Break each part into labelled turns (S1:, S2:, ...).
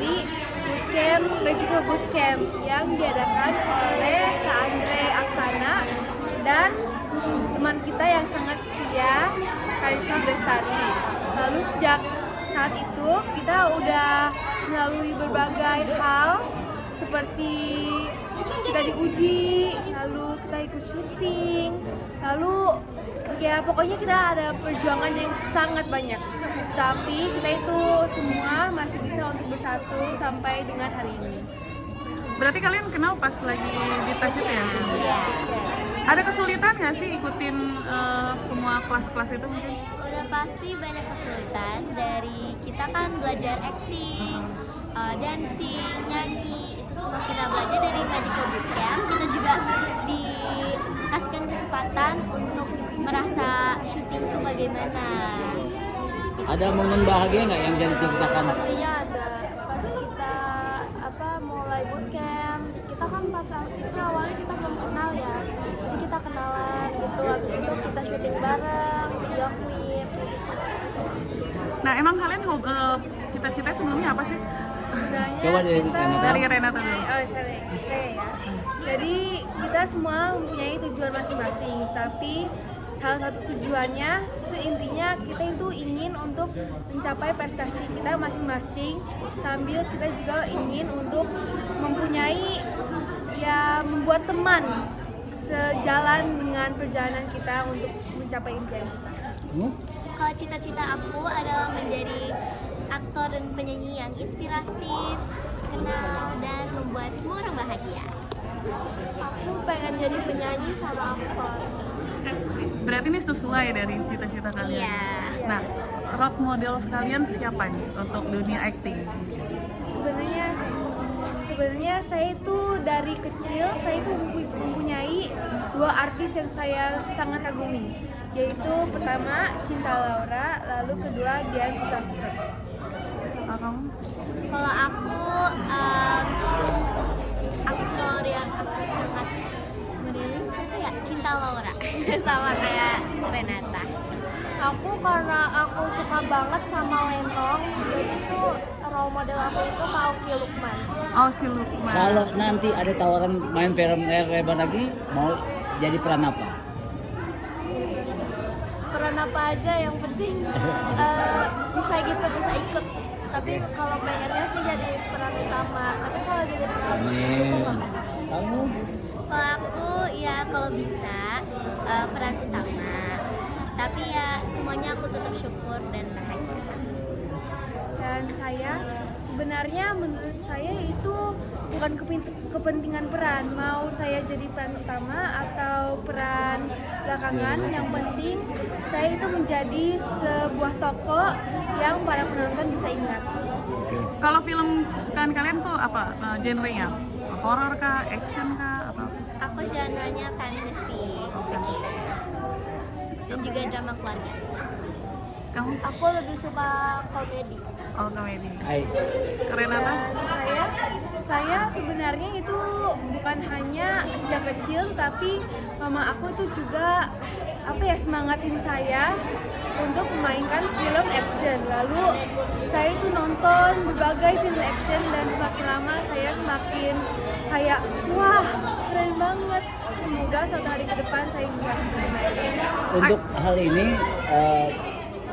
S1: dari bootcamp Magical Bootcamp yang diadakan oleh Kak Andre Aksana dan teman kita yang sangat setia, Karisma Bestari. Lalu sejak saat itu kita udah melalui berbagai hal seperti kita diuji, lalu kita ikut syuting, lalu ya pokoknya kita ada perjuangan yang sangat banyak. Tapi kita itu semua masih bisa untuk bersatu sampai dengan hari ini.
S2: Berarti kalian kenal pas lagi di tes itu ya?
S3: Iya.
S2: Ada kesulitan nggak sih ikutin semua kelas-kelas itu mungkin?
S3: Udah pasti banyak kesulitan, dari kita kan belajar acting, dancing, nyanyi, itu semua kita belajar dari Magical Bootcamp. Kita juga dikasihkan kesempatan untuk merasa syuting itu bagaimana.
S4: Ada momen bahagia nggak yang bisa diceritakan?
S1: Pastinya ada. Pas kita mulai bootcamp, kita kan pas itu awalnya kita belum kenal ya. Jadi kita kenalan gitu. Habis itu kita syuting bareng, video klip gitu.
S2: Nah emang kalian cita-cita sebelumnya apa sih?
S1: Sebenarnya
S4: Coba dari
S1: kita
S4: Renata.
S2: Dari Renata dulu.
S1: saya ya. Jadi kita semua mempunyai tujuan masing-masing, tapi salah satu tujuannya itu intinya kita itu ingin untuk mencapai prestasi kita masing-masing, sambil kita juga ingin untuk mempunyai membuat teman sejalan dengan perjalanan kita untuk mencapai impian kita.
S3: Kalau cita-cita aku adalah menjadi aktor dan penyanyi yang inspiratif, kenal, dan membuat semua orang bahagia.
S1: Aku pengen jadi penyanyi sama aktor.
S2: Berarti ini sesuai dari cita-cita kalian.
S3: Iya.
S2: Nah, role model sekalian siapa nih untuk dunia acting?
S1: Sebenarnya saya itu dari kecil saya itu mempunyai dua artis yang saya sangat kagumi, yaitu pertama Cinta Laura, lalu kedua Dian Sastra.
S2: Kamu?
S3: Kalau aku, aktor yang aku sangat menilik siapa ya? Cinta Laura. Sama kayak Renata.
S1: Aku karena aku suka banget sama Lenong, jadi itu role model aku itu Kak Oki Lukman.
S2: Oki Lukman.
S4: Kalau nanti ada tawaran main film lebar lagi, mau jadi peran apa?
S1: Peran apa aja yang penting bisa ikut. Tapi kalau pengennya sih jadi peran utama. Tapi kalau jadi peran utama,
S4: Kamu?
S3: Kalau aku ya kalau bisa peran utama. Tapi ya semuanya aku tetap syukur dan bahagia.
S1: dan saya sebenarnya menurut saya itu bukan kepentingan peran, mau saya jadi peran utama atau peran belakangan, yang penting saya itu menjadi sebuah tokoh yang para penonton bisa ingat.
S2: Kalau film kesukaan kalian tuh apa genrenya? Horor kah, action kah, atau?
S3: Aku genre-nya fantasy. Dan juga drama keluarga.
S2: Kamu?
S1: Aku lebih suka komedi.
S2: Oh, komedi.
S4: Hai.
S2: Keren apa?
S1: Dan saya sebenarnya itu bukan hanya sejak kecil, tapi mama aku itu juga semangatin saya untuk memainkan film action. Lalu saya itu nonton berbagai film action dan semakin lama saya semakin kayak wah keren banget. Semoga suatu hari ke depan saya bisa seperti mereka.
S4: Untuk hal ini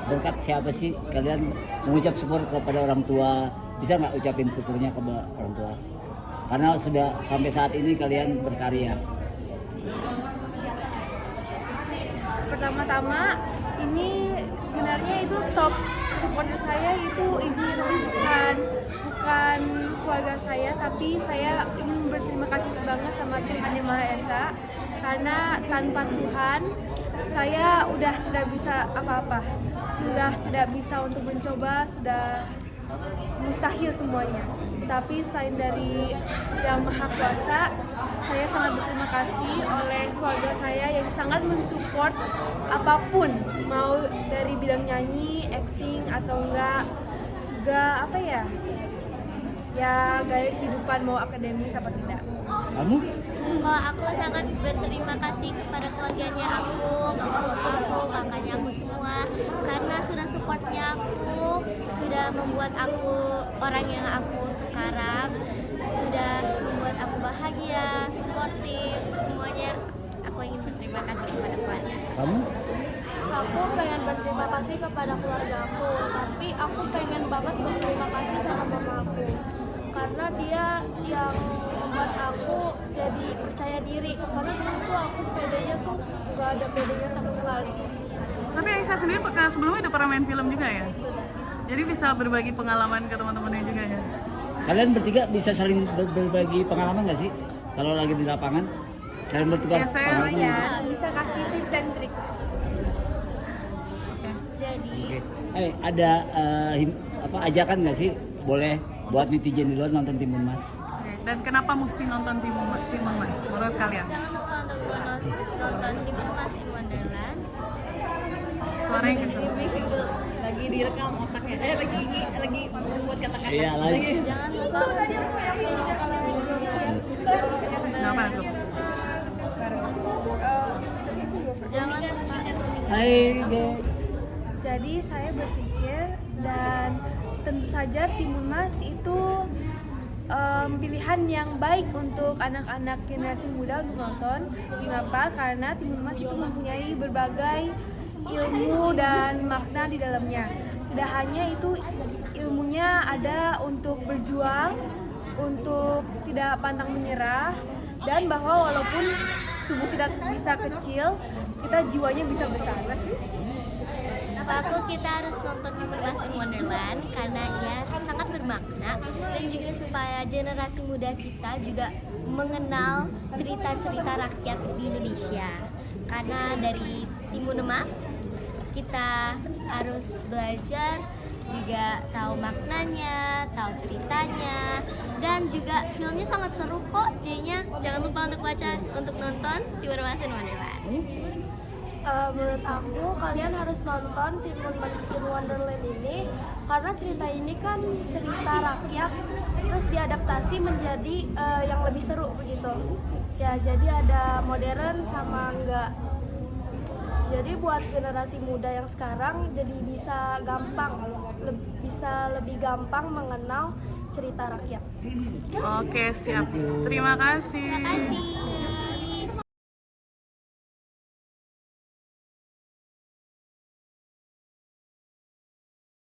S4: berkat siapa sih kalian mengucap syukur kepada orang tua? Bisa nggak ucapin syukurnya kepada orang tua? Karena sudah sampai saat ini kalian berkarya.
S1: Pertama-tama ini sebenarnya itu top supporter saya itu Izzy, bukan keluarga saya, tapi saya ingin berterima kasih banget sama Tuhan Yang Maha Esa, karena tanpa Tuhan saya udah tidak bisa apa-apa, sudah tidak bisa untuk mencoba, sudah mustahil semuanya. Tapi selain dari Yang Maha Kuasa, saya sangat berterima kasih oleh keluarga saya yang sangat mensupport apapun, mau dari bidang nyanyi, acting atau enggak, juga gaya kehidupan mau akademis apa tidak.
S4: Kamu?
S3: Kalau aku sangat berterima kasih kepada keluarganya aku, kakaknya aku semua, karena sudah supportnya aku, sudah membuat membuat aku orang yang aku sekarang, sudah membuat aku bahagia, suportif, semuanya. Aku ingin berterima kasih kepada keluarga.
S4: Kamu?
S1: Aku pengen berterima kasih kepada keluarga aku, tapi aku pengen banget berterima kasih sama mama aku karena dia yang membuat aku jadi percaya diri. Karena dulu tuh aku pedenya tuh gak ada pedenya sama sekali.
S2: Tapi Aisyah sendiri sebelumnya udah pernah main film juga ya? Jadi bisa berbagi pengalaman ke teman-temannya juga ya?
S4: Kalian bertiga bisa saling berbagi pengalaman nggak sih? Kalau lagi di lapangan, saling bertukar
S2: Ya, saya-
S4: pengalaman nggak sih?
S1: Ya, bisa kasih tips and tricks.
S3: Jadi
S4: Oke. Ada ajakan nggak sih? Boleh buat netizen di luar nonton Timun Mas.
S2: Oke. Dan kenapa mesti nonton Timun Mas menurut kalian?
S3: jangan lupa untuk nonton Timun Mas in Wonderland.
S2: Suaranya kenceng.
S1: Lagi direkam otaknya. Lagi membuat kata-kata.
S4: Iya lagi.
S3: Jangan lupa
S2: Kenapa tuh?
S3: jangan lupa
S4: Hai guys.
S1: Jadi saya berpikir dan tentu saja Timun Mas itu pilihan yang baik untuk anak-anak generasi muda untuk nonton. Mengapa? Karena Timun Mas itu mempunyai berbagai ilmu dan makna di dalamnya. Tidak hanya itu, ilmunya ada untuk berjuang, untuk tidak pantang menyerah, dan bahwa walaupun tubuh kita bisa kecil, kita jiwanya bisa besar.
S3: aku kita harus nonton Timun Mas in Wonderland karena ya sangat bermakna dan juga supaya generasi muda kita juga mengenal cerita-cerita rakyat di Indonesia. Karena dari Timun Mas kita harus belajar juga tahu maknanya, tahu ceritanya, dan juga filmnya sangat seru kok. Jadinya jangan lupa untuk nonton Timun Mas in Wonderland.
S1: Menurut aku kalian harus nonton Timun Mas in Wonderland ini karena cerita ini kan cerita rakyat terus diadaptasi menjadi yang lebih seru begitu ya, jadi ada modern sama enggak. Jadi buat generasi muda yang sekarang jadi bisa lebih gampang mengenal cerita rakyat.
S2: Oke, siap. Terima kasih.
S3: Terima kasih.